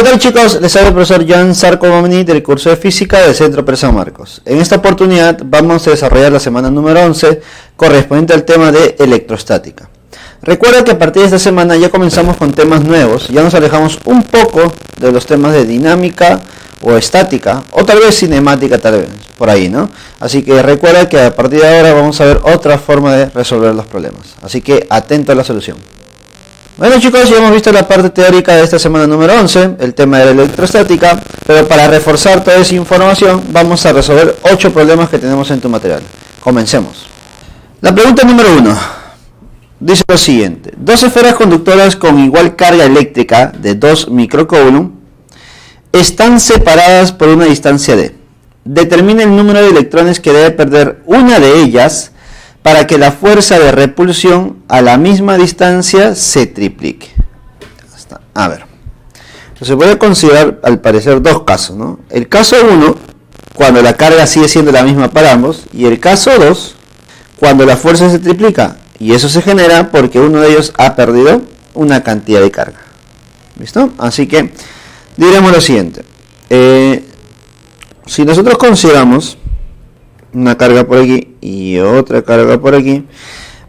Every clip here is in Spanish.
¿Qué tal, chicos? Les habla el profesor Jan Sarcomani del curso de física del Centro Pérez San Marcos. En esta oportunidad vamos a desarrollar la semana número 11 correspondiente al tema de electrostática. Recuerda que a partir de esta semana ya comenzamos con temas nuevos, ya nos alejamos un poco de los temas de dinámica o estática, o tal vez cinemática, tal vez, por ahí, ¿no? Así que recuerda que a partir de ahora vamos a ver otra forma de resolver los problemas. Así que atento a la solución. Bueno, chicos, ya hemos visto la parte teórica de esta semana número 11, el tema de la electrostática, pero para reforzar toda esa información vamos a resolver 8 problemas que tenemos en tu material. Comencemos. La pregunta número 1 dice lo siguiente: dos esferas conductoras con igual carga eléctrica de 2 microcoulomb están separadas por una distancia d. Determina el número de electrones que debe perder una de ellas para que la fuerza de repulsión a la misma distancia se triplique. A ver, entonces voy a considerar al parecer dos casos, ¿no? El caso 1, cuando la carga sigue siendo la misma para ambos, y el caso 2, cuando la fuerza se triplica, y eso se genera porque uno de ellos ha perdido una cantidad de carga. ¿Listo? Así que diremos lo siguiente: si nosotros consideramos una carga por aquí y otra carga por aquí,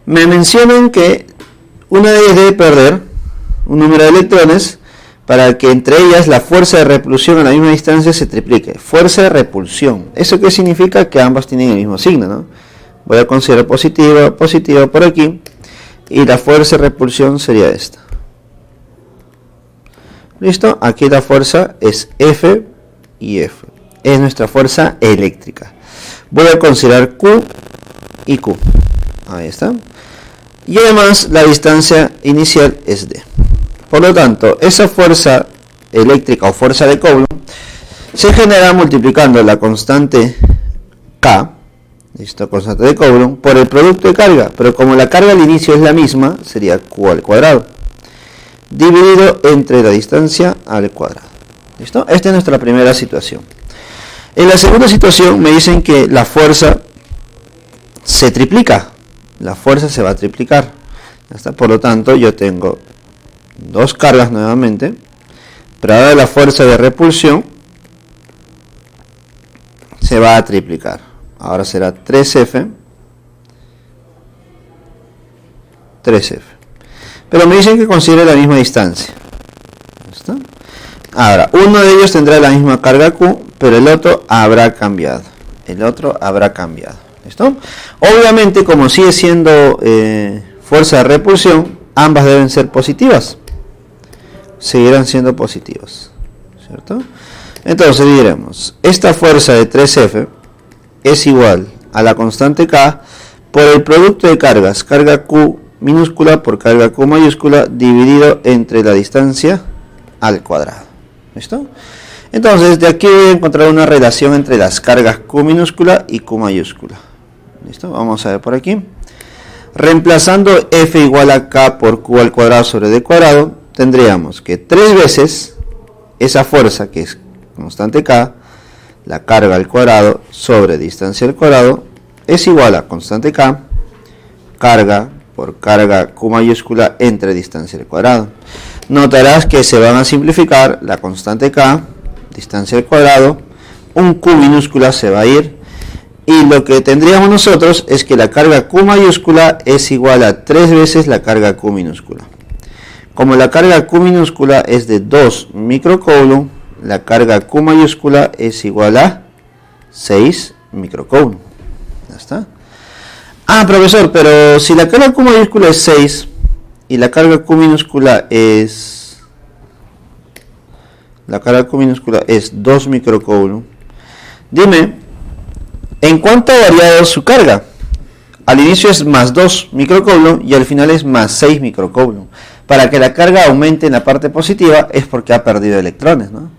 me mencionan que una de ellas debe perder un número de electrones para que entre ellas la fuerza de repulsión a la misma distancia se triplique. Fuerza de repulsión, ¿eso qué significa? Que ambas tienen el mismo signo, ¿no? Voy a considerar positiva por aquí, y la fuerza de repulsión sería esta. ¿Listo? Aquí la fuerza es F y F, es nuestra fuerza eléctrica. Voy a considerar Q y Q. Ahí está. Y además la distancia inicial es D. Por lo tanto, esa fuerza eléctrica o fuerza de Coulomb se genera multiplicando la constante K, ¿listo? Constante de Coulomb, por el producto de carga. Pero como la carga al inicio es la misma, sería Q al cuadrado, dividido entre la distancia al cuadrado. ¿Listo? Esta es nuestra primera situación. En la segunda situación me dicen que la fuerza se triplica. La fuerza se va a triplicar. ¿Está? Por lo tanto, yo tengo dos cargas nuevamente, pero ahora la fuerza de repulsión se va a triplicar. Ahora será 3F. Pero me dicen que considere la misma distancia. ¿Está? Ahora, uno de ellos tendrá la misma carga Q, pero el otro habrá cambiado. ¿Listo? Obviamente, como sigue siendo fuerza de repulsión, ambas deben ser positivas. Seguirán siendo positivas, ¿cierto? Entonces diremos, esta fuerza de 3F es igual a la constante K por el producto de cargas, carga Q minúscula por carga Q mayúscula, dividido entre la distancia al cuadrado. ¿Listo? Entonces de aquí voy a encontrar una relación entre las cargas Q minúscula y Q mayúscula. ¿Listo? Vamos a ver por aquí. Reemplazando F igual a K por Q al cuadrado sobre D cuadrado, tendríamos que 3 veces esa fuerza, que es constante K, la carga al cuadrado sobre distancia al cuadrado, es igual a constante K, carga por carga Q mayúscula entre distancia al cuadrado. Notarás que se van a simplificar la constante K, distancia al cuadrado, un Q minúscula se va a ir, y lo que tendríamos nosotros es que la carga Q mayúscula es igual a 3 veces la carga Q minúscula. Como la carga Q minúscula es de 2 microcoulomb, la carga Q mayúscula es igual a 6 microcoulomb. ¿Ya está? Ah, profesor, pero si la carga Q mayúscula es 6 y la carga Q minúscula es 2 microcoulomb, dime, ¿en cuánto ha variado su carga? Al inicio es más 2 microcoulomb y al final es más 6 microcoulomb. Para que la carga aumente en la parte positiva es porque ha perdido electrones, ¿no?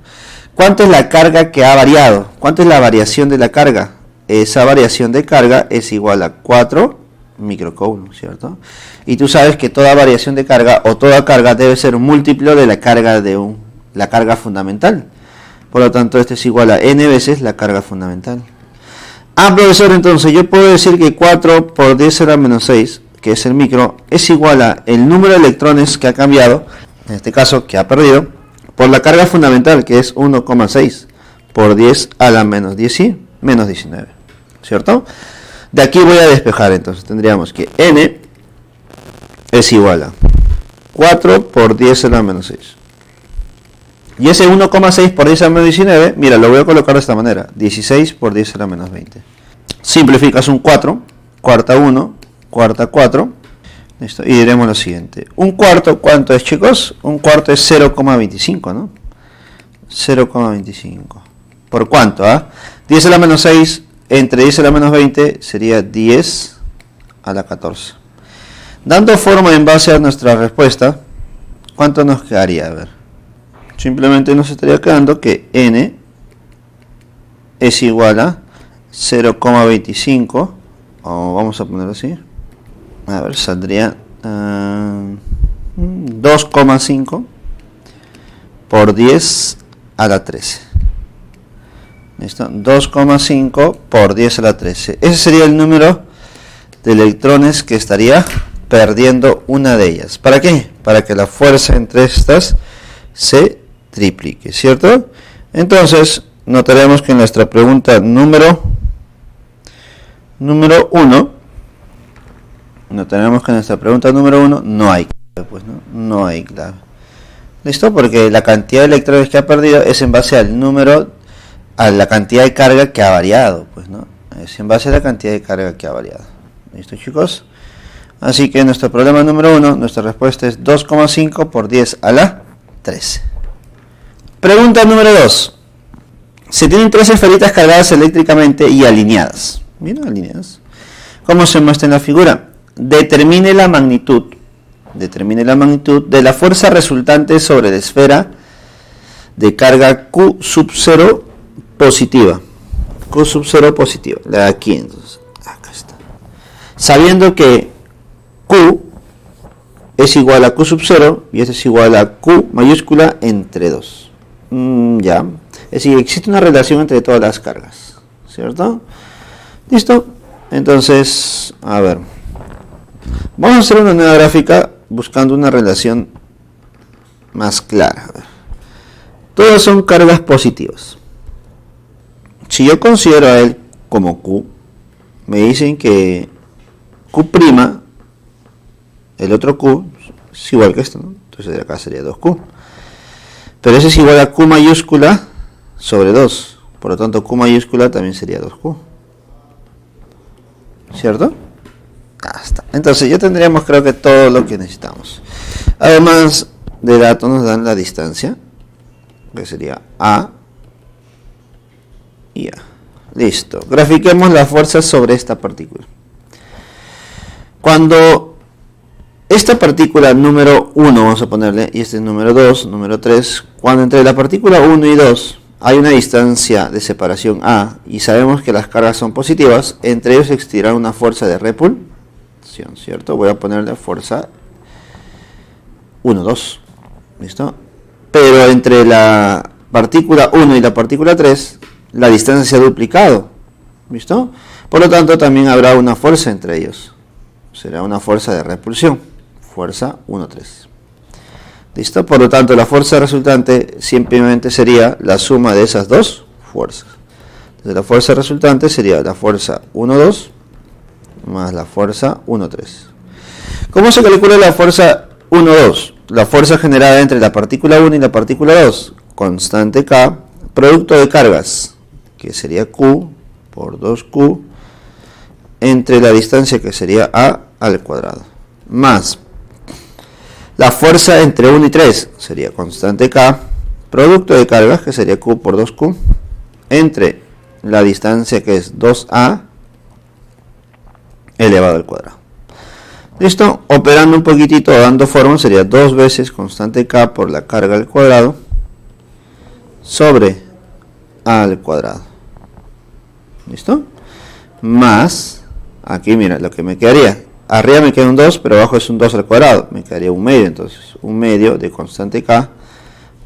¿Cuánto es la carga que ha variado? ¿Cuánto es la variación de la carga? Esa variación de carga es igual a 4 microcoulomb, ¿cierto? Y tú sabes que toda variación de carga o toda carga debe ser un múltiplo de la carga la carga fundamental. Por lo tanto, esto es igual a n veces la carga fundamental. Ah, profesor, entonces yo puedo decir que 4 por 10 a la menos 6, que es el micro, es igual a el número de electrones que ha cambiado, en este caso que ha perdido, por la carga fundamental, que es 1,6 por 10 a la menos 19, ¿cierto? De aquí voy a despejar, entonces tendríamos que n es igual a 4 por 10 a la menos 6. Y ese 1,6 por 10 a la menos 19, mira, lo voy a colocar de esta manera, 16 por 10 a la menos 20. Simplificas un 4, cuarta 1, cuarta 4, listo, y diremos lo siguiente. Un cuarto, ¿cuánto es, chicos? Un cuarto es 0,25, ¿no? 0,25. ¿Por cuánto? 10 a la menos 6 entre 10 a la menos 20 sería 10 a la 14. Dando forma en base a nuestra respuesta, ¿cuánto nos quedaría? A ver, simplemente nos estaría quedando que n es igual a 0,25, o vamos a ponerlo así, a ver, saldría 2,5 por 10 a la 13. ¿Listo? 2,5 por 10 a la 13. Ese sería el número de electrones que estaría perdiendo una de ellas. ¿Para qué? Para que la fuerza entre estas se triplique, ¿cierto? Entonces, notaremos que en nuestra pregunta número 1, notaremos que en nuestra pregunta número 1 no hay clave, pues, no hay clave. ¿Listo? Porque la cantidad de electrones que ha perdido es en base al número, a la cantidad de carga que ha variado, pues, ¿no? Es en base a la cantidad de carga que ha variado. ¿Listo, chicos? Así que nuestro problema número 1, nuestra respuesta es 2,5 por 10 a la 13. Pregunta número 2. Se tienen 3 esferitas cargadas eléctricamente y alineadas. Mira, alineadas. ¿Cómo se muestra en la figura? Determine la magnitud de la fuerza resultante sobre la esfera de carga Q sub 0 positiva. Q sub 0 positiva. La de aquí, entonces. Acá está. Sabiendo que Q es igual a Q sub 0 y esto es igual a Q mayúscula entre 2. Ya. Es decir, existe una relación entre todas las cargas, ¿cierto? ¿Listo? Entonces, a ver. Vamos a hacer una nueva gráfica buscando una relación más clara. A ver. Todas son cargas positivas. Si yo considero a él como Q, me dicen que Q', el otro Q, es igual que esto, ¿no? Entonces de acá sería 2Q. Pero ese es igual a Q mayúscula sobre 2. Por lo tanto, Q mayúscula también sería 2Q. ¿Cierto? Está. Entonces ya tendríamos, creo que, todo lo que necesitamos. Además de datos nos dan la distancia, que sería A y A. Listo. Grafiquemos las fuerzas sobre esta partícula. Cuando esta partícula número 1, vamos a ponerle, y este es número 2, número 3, cuando entre la partícula 1 y 2 hay una distancia de separación A y sabemos que las cargas son positivas, entre ellos existirá una fuerza de repulsión, ¿cierto? Voy a ponerle fuerza 1, 2, ¿listo? Pero entre la partícula 1 y la partícula 3, la distancia se ha duplicado, ¿listo? Por lo tanto, también habrá una fuerza entre ellos. Será una fuerza de repulsión, fuerza 1, 3. ¿Listo? Por lo tanto, la fuerza resultante simplemente sería la suma de esas dos fuerzas. Entonces, la fuerza resultante sería la fuerza 1, 2 más la fuerza 1, 3. ¿Cómo se calcula la fuerza 1, 2? La fuerza generada entre la partícula 1 y la partícula 2, constante K, producto de cargas, que sería Q por 2Q, entre la distancia, que sería A al cuadrado, más la fuerza entre 1 y 3, sería constante K, producto de cargas, que sería Q por 2Q, entre la distancia, que es 2A elevado al cuadrado. ¿Listo? Operando un poquitito, dando forma, sería 2 veces constante K por la carga al cuadrado sobre A al cuadrado. ¿Listo? Más, aquí mira lo que me quedaría. Arriba me queda un 2, pero abajo es un 2 al cuadrado. Me quedaría un medio, entonces un medio de constante K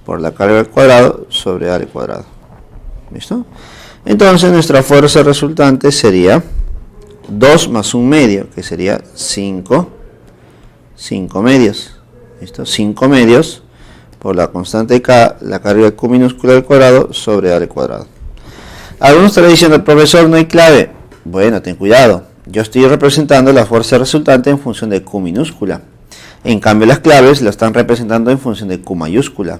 por la carga al cuadrado sobre A al cuadrado. ¿Listo? Entonces nuestra fuerza resultante sería 2 más un medio, que sería 5 medios. ¿Listo? 5 medios por la constante K, la carga Q minúscula al cuadrado sobre A al cuadrado. Algunos estarán diciendo, profesor, no hay clave. Bueno, ten cuidado. Yo estoy representando la fuerza resultante en función de Q minúscula. En cambio, las claves la están representando en función de Q mayúscula.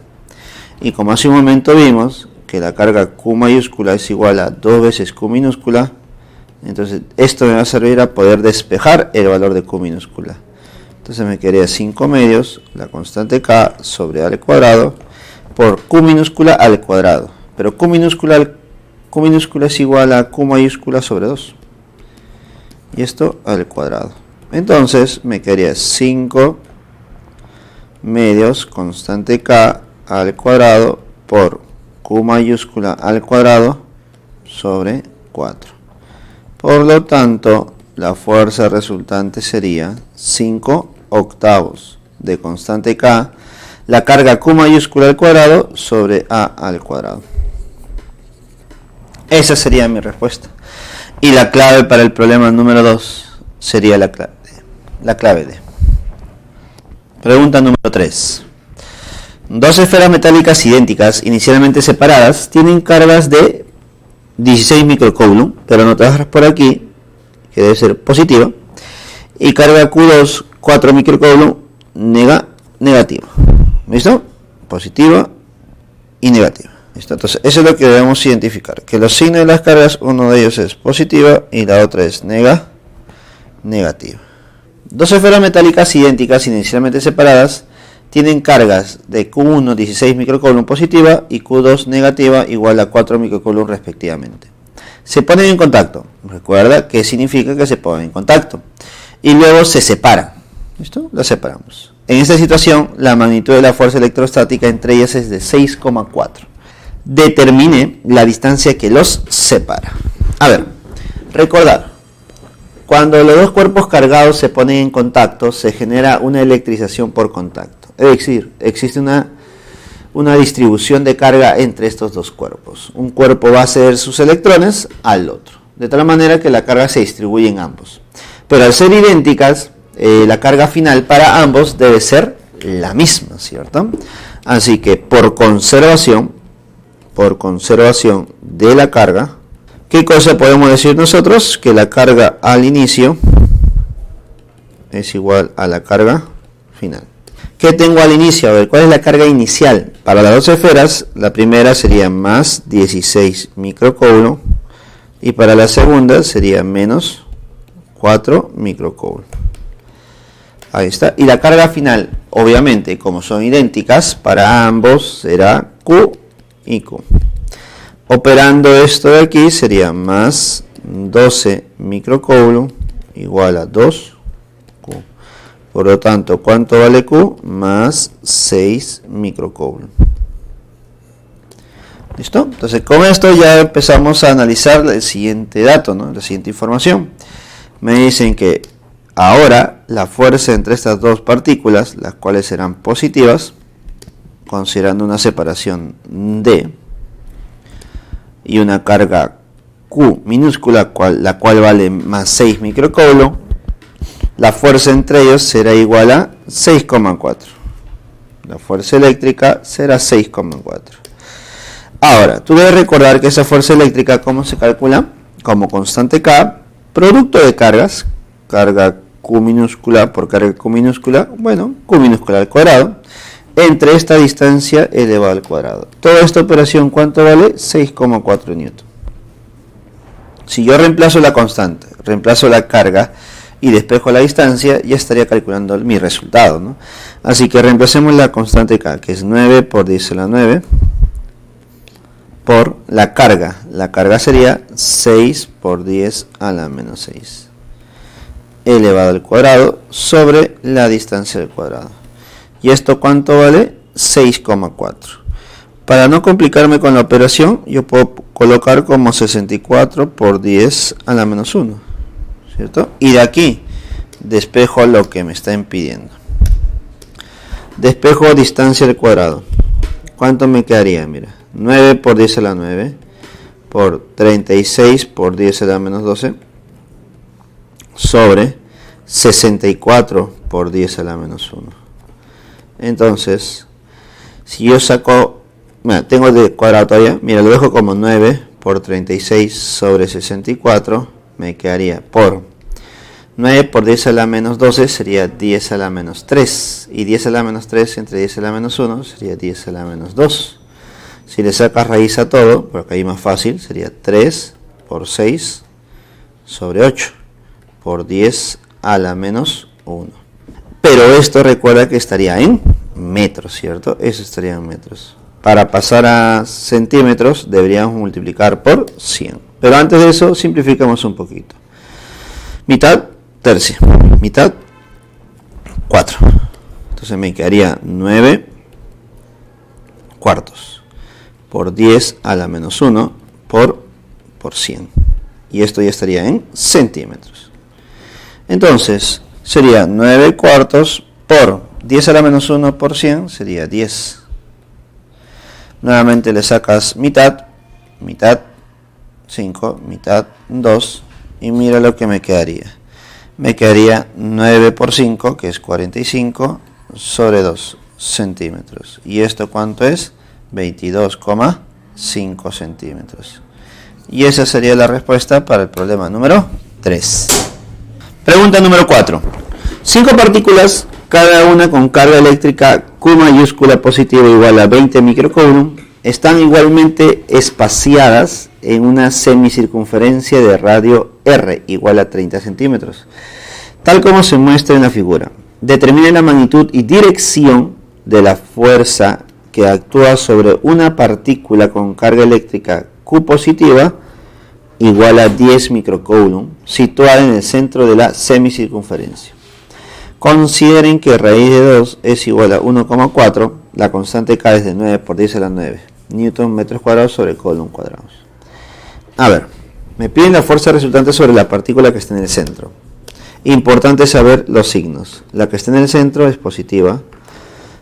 Y como hace un momento vimos que la carga Q mayúscula es igual a 2 veces Q minúscula, entonces esto me va a servir a poder despejar el valor de Q minúscula. Entonces me quedaría 5 medios, la constante K sobre A al cuadrado, por Q minúscula al cuadrado. Pero Q minúscula es igual a Q mayúscula sobre 2. Y esto al cuadrado. Entonces me quedaría 5 medios constante K al cuadrado por Q mayúscula al cuadrado sobre 4. Por lo tanto, la fuerza resultante sería 5 octavos de constante K, la carga Q mayúscula al cuadrado sobre A al cuadrado. Esa sería mi respuesta. Y la clave para el problema número 2 sería la clave D. Pregunta número 3. Dos esferas metálicas idénticas, inicialmente separadas, tienen cargas de 16 microcoulomb, pero anotadas por aquí, que debe ser positiva, y carga Q2, 4 microcoulomb, negativa. ¿Listo? Positiva y negativa. ¿Listo? Entonces, eso es lo que debemos identificar, que los signos de las cargas, uno de ellos es positiva y la otra es negativa. Dos esferas metálicas idénticas, inicialmente separadas, tienen cargas de Q1 16 microcoulomb positiva y Q2 negativa igual a 4 microcoulomb respectivamente. Se ponen en contacto. Recuerda qué significa que se ponen en contacto. Y luego se separan. ¿Listo? Las separamos. En esta situación, la magnitud de la fuerza electrostática entre ellas es de 6,4. Determine la distancia que los separa. A ver, recordar. Cuando los dos cuerpos cargados se ponen en contacto, se genera una electrización por contacto. Es decir, existe una distribución de carga entre estos dos cuerpos. Un cuerpo va a ceder sus electrones al otro, de tal manera que la carga se distribuye en ambos. Pero al ser idénticas, la carga final para ambos debe ser la misma, ¿cierto? Así que por conservación de la carga, ¿qué cosa podemos decir nosotros? Que la carga al inicio es igual a la carga final. ¿Qué tengo al inicio? A ver, ¿cuál es la carga inicial? Para las dos esferas, la primera sería más 16 microcoulomb y para la segunda sería menos 4 microcoulomb. Ahí está. Y la carga final, obviamente, como son idénticas, para ambos será Q y Q. Operando esto de aquí sería más 12 microcoulomb igual a 2 Q. Por lo tanto, ¿cuánto vale Q? Más 6 microcoulomb. ¿Listo? Entonces, con esto ya empezamos a analizar el siguiente dato, ¿no? La siguiente información. Me dicen que ahora la fuerza entre estas dos partículas, las cuales serán positivas, considerando una separación D, y una carga Q minúscula, la cual vale más 6 microcoulomb, la fuerza entre ellos será igual a 6,4. La fuerza eléctrica será 6,4. Ahora, tú debes recordar que esa fuerza eléctrica, ¿cómo se calcula? Como constante K, producto de cargas, carga Q minúscula por carga Q minúscula, bueno, Q minúscula al cuadrado, entre esta distancia elevado al cuadrado. Toda esta operación, ¿cuánto vale? 6,4 newton. Si yo reemplazo la constante, reemplazo la carga y despejo la distancia, ya estaría calculando mi resultado, ¿no? Así que reemplacemos la constante K, que es 9 por 10 a la 9, por la carga. La carga sería 6 por 10 a la menos 6, elevado al cuadrado, sobre la distancia al cuadrado. ¿Y esto cuánto vale? 6,4. Para no complicarme con la operación, yo puedo colocar como 64 por 10 a la menos 1, ¿cierto? Y de aquí despejo lo que me está impidiendo. Despejo distancia al cuadrado. ¿Cuánto me quedaría? Mira, 9 por 10 a la 9 por 36 por 10 a la menos 12 sobre 64 por 10 a la menos 1. Entonces, Si yo saco, mira, tengo de cuadrado todavía, mira, lo dejo como 9 por 36 sobre 64, me quedaría por 9 por 10 a la menos 12 sería 10 a la menos 3, y 10 a la menos 3 entre 10 a la menos 1 sería 10 a la menos 2. Si le sacas raíz a todo, porque ahí más fácil, sería 3 por 6 sobre 8 por 10 a la menos 1. Pero esto recuerda que estaría en metros, ¿cierto? Eso estaría en metros. Para pasar a centímetros deberíamos multiplicar por 100. Pero antes de eso simplificamos un poquito. Mitad, tercia. Mitad, 4. Entonces me quedaría 9 cuartos por 10 a la menos 1 por 100. Y esto ya estaría en centímetros. Entonces sería 9 cuartos por 10 a la menos 1 por 100 sería 10. Nuevamente le sacas mitad, mitad 5, mitad 2, y mira lo que me quedaría. Me quedaría 9 por 5, que es 45, sobre 2 centímetros. ¿Y esto cuánto es? 22,5 centímetros. Y esa sería la respuesta para el problema número 3. Pregunta número 4. 5 partículas, cada una con carga eléctrica Q mayúscula positiva igual a 20 microcoulomb, están igualmente espaciadas en una semicircunferencia de radio R igual a 30 centímetros, tal como se muestra en la figura. Determine la magnitud y dirección de la fuerza que actúa sobre una partícula con carga eléctrica Q positiva igual a 10 microcoulomb, situada en el centro de la semicircunferencia. Consideren que raíz de 2 es igual a 1,4, la constante K es de 9 por 10 a la 9, newton metros cuadrados sobre coulomb cuadrados. A ver, me piden la fuerza resultante sobre la partícula que está en el centro. Importante saber los signos. La que está en el centro es positiva,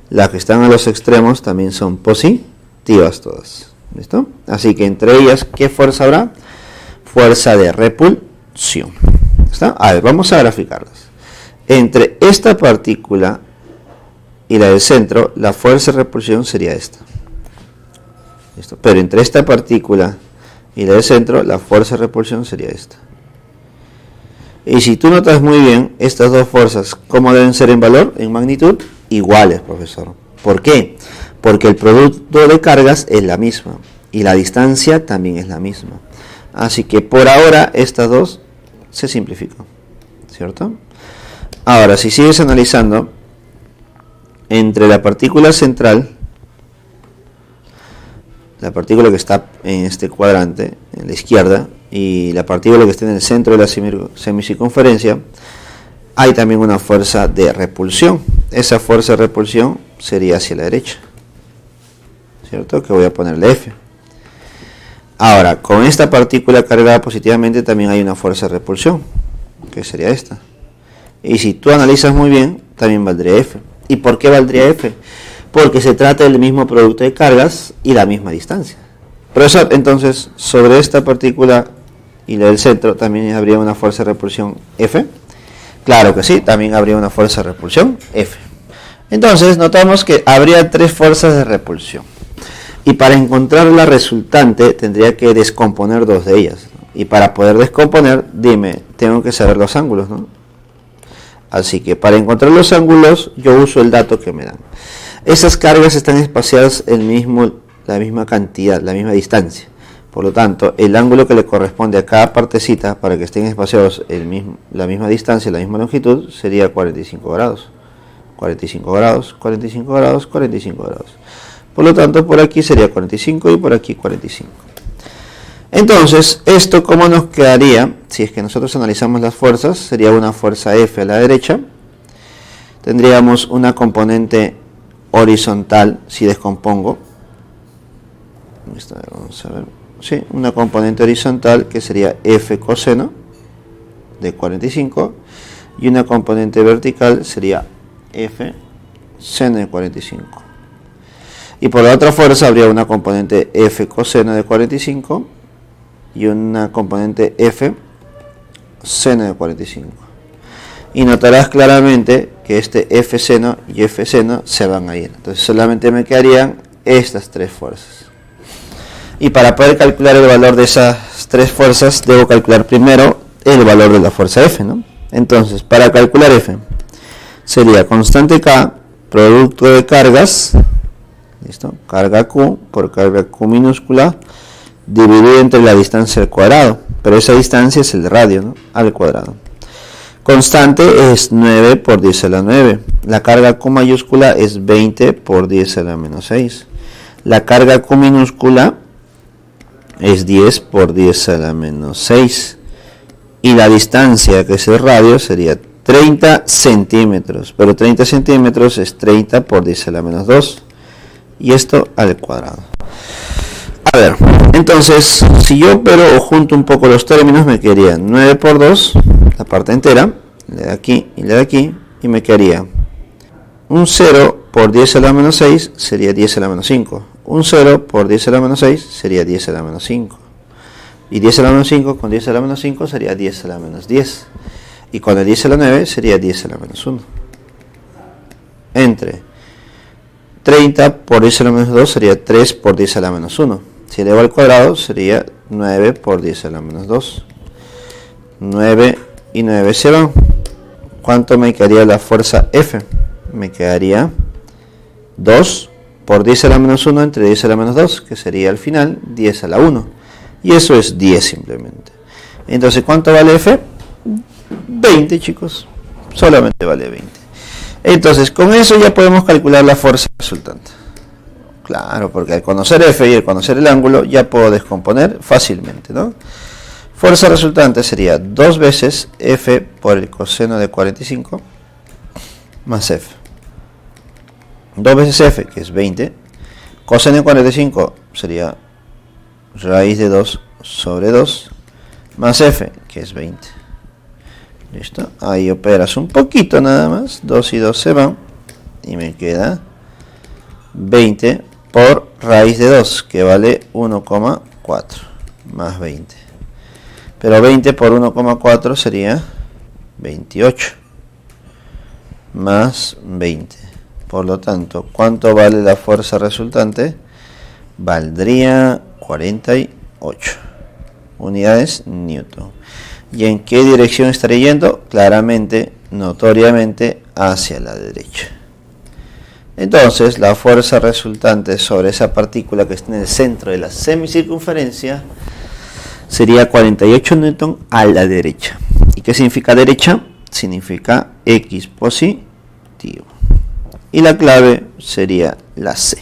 las que están a los extremos también son positivas todas. ¿Listo? Así que entre ellas, ¿qué fuerza habrá? Fuerza de repulsión. ¿Está? A ver, vamos a graficarlas. Entre esta partícula y la del centro, la fuerza de repulsión sería esta. ¿Listo? Pero entre esta partícula y la del centro, la fuerza de repulsión sería esta. Y si tú notas muy bien, estas dos fuerzas, ¿cómo deben ser en valor? En magnitud, iguales, profesor. ¿Por qué? Porque el producto de cargas es la misma y la distancia también es la misma. Así que por ahora estas dos se simplifican, ¿cierto? Ahora, si sigues analizando, entre la partícula central, la partícula que está en este cuadrante, en la izquierda, y la partícula que está en el centro de la semicircunferencia, hay también una fuerza de repulsión. Esa fuerza de repulsión sería hacia la derecha, ¿cierto? Que voy a ponerle F. Ahora, con esta partícula cargada positivamente también hay una fuerza de repulsión, que sería esta. Y si tú analizas muy bien, también valdría F. ¿Y por qué valdría F? Porque se trata del mismo producto de cargas y la misma distancia. Profesor, entonces, sobre esta partícula y la del centro, ¿también habría una fuerza de repulsión F? Claro que sí, también habría una fuerza de repulsión F. Entonces, notamos que habría tres fuerzas de repulsión. Y para encontrar la resultante, tendría que descomponer dos de ellas, ¿no? Y para poder descomponer, dime, tengo que saber los ángulos, ¿no? Así que para encontrar los ángulos, yo uso el dato que me dan. Esas cargas están espaciadas la misma cantidad, la misma distancia. Por lo tanto, el ángulo que le corresponde a cada partecita para que estén espaciados la misma distancia, la misma longitud, sería 45 grados. 45 grados, 45 grados, 45 grados. Por lo tanto, por aquí sería 45 y por aquí 45. Entonces, esto ¿cómo nos quedaría? Si es que nosotros analizamos las fuerzas, sería una fuerza F a la derecha. Tendríamos una componente horizontal, si descompongo. Vamos a ver. Sí, una componente horizontal que sería F coseno de 45. Y una componente vertical sería F seno de 45. Y por la otra fuerza habría una componente F coseno de 45 y una componente F seno de 45. Y notarás claramente que este F seno y F seno se van a ir. Entonces solamente me quedarían estas tres fuerzas. Y para poder calcular el valor de esas tres fuerzas, debo calcular primero el valor de la fuerza F, ¿no? Entonces, para calcular F, sería constante K, producto de cargas, ¿listo? Carga Q por carga Q minúscula, dividido entre la distancia al cuadrado, pero esa distancia es el radio, ¿no? Al cuadrado. Constante es 9 por 10 a la 9. La carga Q mayúscula es 20 por 10 a la menos 6. La carga Q minúscula es 10 por 10 a la menos 6. Y la distancia, que es el radio, sería 30 centímetros. Pero 30 centímetros es 30 por 10 a la menos 2. Y esto al cuadrado. A ver, entonces, si yo pero junto un poco los términos, me quedaría 9 por 2, la parte entera, la de aquí y la de aquí, y me quedaría un 0 por 10 a la menos 6 sería 10 a la menos 5. Un 0 por 10 a la menos 6 sería 10 a la menos 5. Y 10 a la menos 5 con 10 a la menos 5 sería 10 a la menos 10. Y con el 10 a la 9 sería 10 a la menos 1. Entre 30 por 10 a la menos 2 sería 3 por 10 a la menos 1. Si elevo al cuadrado sería 9 por 10 a la menos 2. 9 y 9 se van. ¿Cuánto me quedaría la fuerza F? Me quedaría 2 por 10 a la menos 1 entre 10 a la menos 2, que sería al final 10 a la 1. Y eso es 10 simplemente. Entonces, ¿cuánto vale F? 20, chicos. Solamente vale 20. Entonces, con eso ya podemos calcular la fuerza resultante. Claro, porque al conocer F y al conocer el ángulo, ya puedo descomponer fácilmente, ¿no? Fuerza resultante sería 2 veces F por el coseno de 45 más F. 2 veces F, que es 20. Coseno de 45 sería raíz de 2 sobre 2 más F, que es 20. ¿Listo? Ahí operas un poquito nada más. 2 y 2 se van. Y me queda 20 por raíz de 2, que vale 1,4 más 20. Pero 20 por 1,4 sería 28 más 20. Por lo tanto, ¿cuánto vale la fuerza resultante? Valdría 48 unidades Newton. ¿Y en qué dirección estaría yendo? Claramente, notoriamente, hacia la derecha. Entonces, la fuerza resultante sobre esa partícula que está en el centro de la semicircunferencia sería 48 Newton a la derecha. ¿Y qué significa derecha? Significa X positivo. Y la clave sería la C.